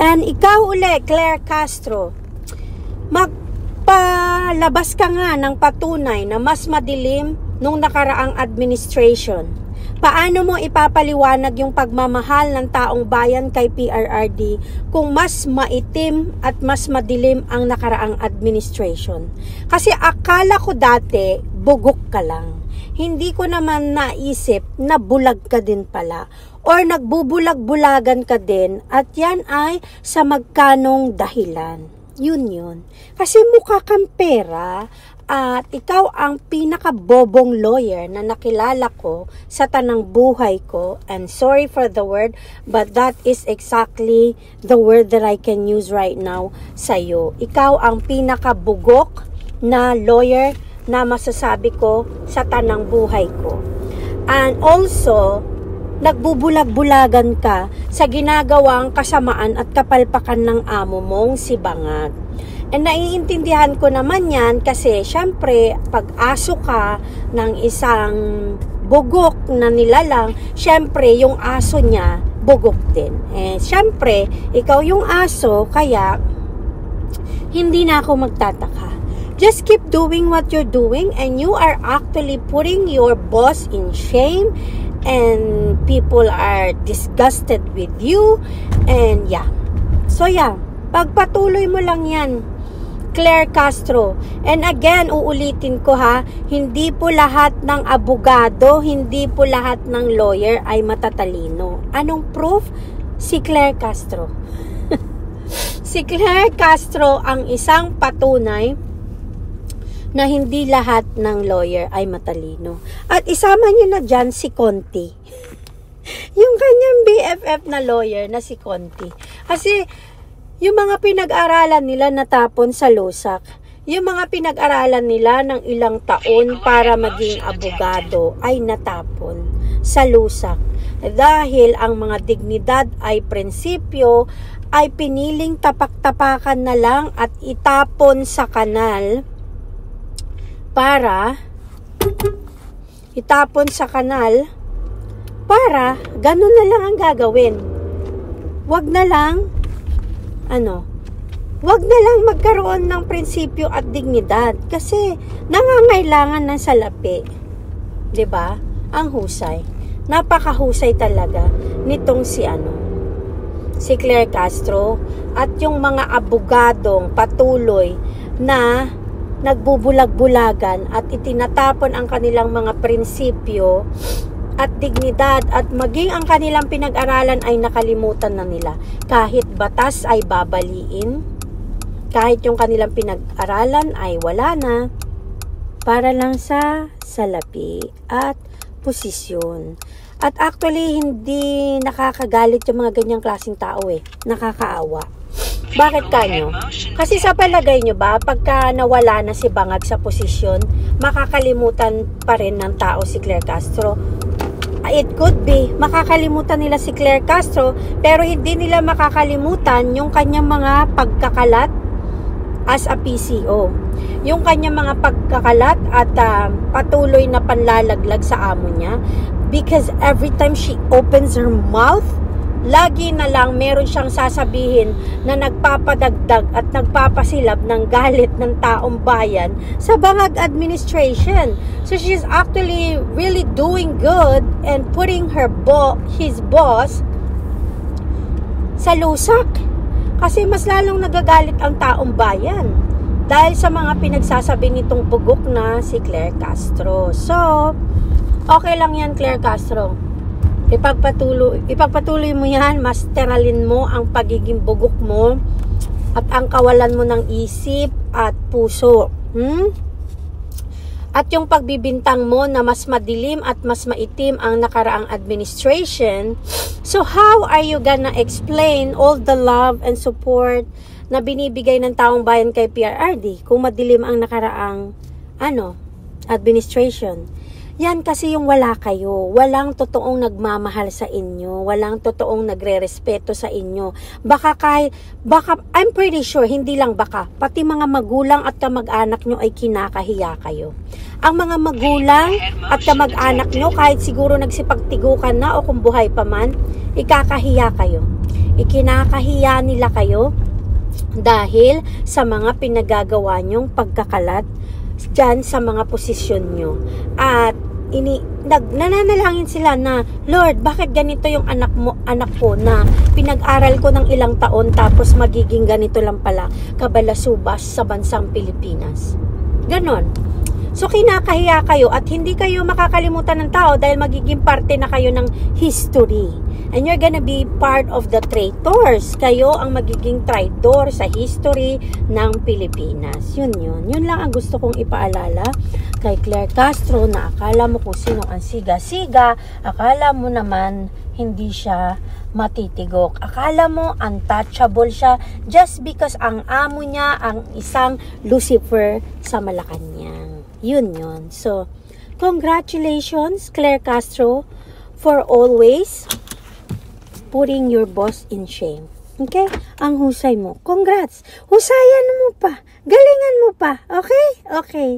And ikaw uli, Claire Castro, magpalabas ka nga ng patunay na mas madilim nung nakaraang administration. Paano mo ipapaliwanag yung pagmamahal ng taong bayan kay PRRD kung mas maitim at mas madilim ang nakaraang administration? Kasi akala ko dati, bugok ka lang. Hindi ko naman naisip na bulag ka din pala. Or nagbubulag-bulagan ka din at yan ay sa magkanong dahilan. Yun. Kasi mukha kang pera at ikaw ang pinakabobong lawyer na nakilala ko sa tanang buhay ko. And sorry for the word, but that is exactly the word that I can use right now sa'yo. Ikaw ang pinakabugok na lawyer na masasabi ko sa tanang buhay ko. And also, nagbubulag-bulagan ka sa ginagawang kasamaan at kapalpakan ng amo mong si Bangag. And naiintindihan ko naman yan kasi syempre pag aso ka ng isang bugok na nilalang, syempre yung aso niya bugok din. Syempre, ikaw yung aso, kaya hindi na ako magtataka. Just keep doing what you're doing and you are actually putting your boss in shame and people are disgusted with you and so pagpatuloy mo lang yan, Claire Castro. And again, uulitin ko ha, hindi po lahat ng abogado, hindi po lahat ng lawyer ay matatalino. Anong proof? Si Claire Castro. Si Claire Castro ang isang patunay na hindi lahat ng lawyer ay matalino. At isama niyo na dyan si Conti. Yung kanyang BFF na lawyer na si Conti. Kasi yung mga pinag-aralan nila natapon sa lusak. Yung mga pinag-aralan nila ng ilang taon para maging abogado ay natapon sa lusak. Dahil ang mga dignidad ay prinsipyo ay piniling tapak-tapakan na lang at itapon sa kanal para ganun na lang ang gagawin. Wag na lang magkaroon ng prinsipyo at dignidad kasi nangangailangan ng salapi. 'Di ba? Ang husay. Napakahusay talaga nitong si Claire Castro at yung mga abogadong patuloy na nagbubulag-bulagan at itinatapon ang kanilang mga prinsipyo at dignidad at maging ang kanilang pinag-aralan ay nakalimutan na nila. Kahit batas ay babaliin, kahit yung kanilang pinag-aralan ay wala na para lang sa salapi at posisyon. At actually, hindi nakakagalit yung mga ganyang klaseng tao nakakaawa. Bakit kanyo? Kasi sa palagay nyo ba, pagka nawala na si Bangag sa posisyon, makakalimutan pa rin ng tao si Claire Castro? It could be. Makakalimutan nila si Claire Castro, pero hindi nila makakalimutan yung kanyang mga pagkakalat as a PCO. Yung kanyang mga pagkakalat at patuloy na panlalaglag sa amo niya. Because every time she opens her mouth, lagi na lang meron siyang sasabihin na nagpapadagdag at nagpapasilab ng galit ng taong bayan sa Bangag administration. So she's actually really doing good and putting his boss sa lusak. Kasi mas lalong nagagalit ang taong bayan dahil sa mga pinagsasabi nitong bugok na si Claire Castro. So, okay lang yan, Claire Castro. Ipagpatuloy mo yan, masteralin mo ang pagiging bugok mo at ang kawalan mo ng isip at puso. At yung pagbibintang mo na mas madilim at mas maitim ang nakaraang administration. So how are you gonna explain all the love and support na binibigay ng taong bayan kay PRRD kung madilim ang nakaraang administration? Yan kasi yung wala kayo. Walang totoong nagmamahal sa inyo. Walang totoong nagre-respeto sa inyo. Baka I'm pretty sure, hindi lang baka, pati mga magulang at kamag-anak nyo ay kinakahiya kayo. Ang mga magulang at kamag-anak nyo, kahit siguro nagsipagtigukan na o kung buhay pa man, ikakahiya kayo. Ikinakahiya nila kayo dahil sa mga pinagagawa nyong pagkakalat dyan sa mga posisyon nyo. At nananalangin sila na, Lord, bakit ganito yung anak ko na pinag-aral ko ng ilang taon tapos magiging ganito lang pala kabalasubas sa bansang Pilipinas. Ganon. So kinakahiya kayo at hindi kayo makakalimutan ng tao dahil magiging parte na kayo ng history. And you're gonna be part of the traitors. Kayo ang magiging traitor sa history ng Pilipinas. Yun. Yun lang ang gusto kong ipaalala kay Claire Castro na akala mo kung sino ang siga-siga. Akala mo naman hindi siya matitigok. Akala mo untouchable siya just because ang amo niya ang isang Lucifer sa Malacanang. Yun. So, congratulations, Claire Castro, for always putting your boss in shame. Okay? Ang husay mo. Congrats! Husayan mo pa. Galingan mo pa. Okay? Okay.